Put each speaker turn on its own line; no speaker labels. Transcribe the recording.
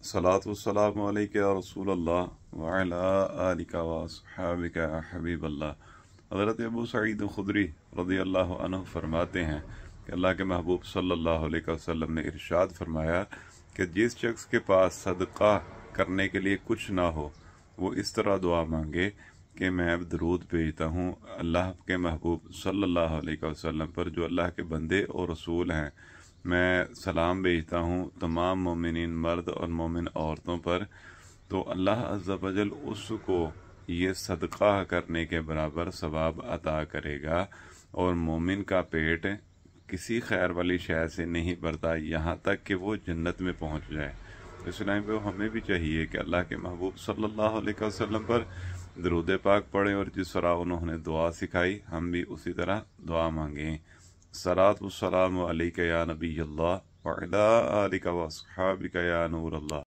सलात वस्सलाम अलैका या रसूल अल्लाह व अला आलिका व अस्हाबिका या हबीब अल्लाह। हज़रत अबू सईद खुदरी रज़ियल्लाहु अन्हु फरमाते हैं कि अल्लाह के महबूब सल्लल्लाहु अलैहि वसल्लम ने इरशाद फरमाया कि जिस शख्स के पास सदका करने के लिए कुछ ना हो वो इस तरह दुआ मांगे कि मैं अब दरूद भेजता हूँ अल्लाह के महबूब सल्लल्लाहु अलैहि वसल्लम पर जो अल्लाह के बंदे और रसूल हैं। मैं सलाम भेजता हूँ तमाम मोमिनीन मर्द और मोमिन औरतों पर, तो अल्लाह अज़्ज़ा वजल उसको ये सदका करने के बराबर सवाब अता करेगा और मोमिन का पेट किसी खैर वाली शय से नहीं भरता यहाँ तक कि वो जन्नत में पहुँच जाए। इस टाइम पे हमें भी चाहिए कि अल्लाह के महबूब सल्लल्लाहु अलैहि वसल्लम पर दरूद पाक पढ़ें और जिस तरह उन्होंने दुआ सिखाई हम भी उसी तरह दुआ मांगें। सलात वस्सलामु अलैका या नबी अल्लाह व अला आलिका व अस्हाबिका या नूर अल्लाह।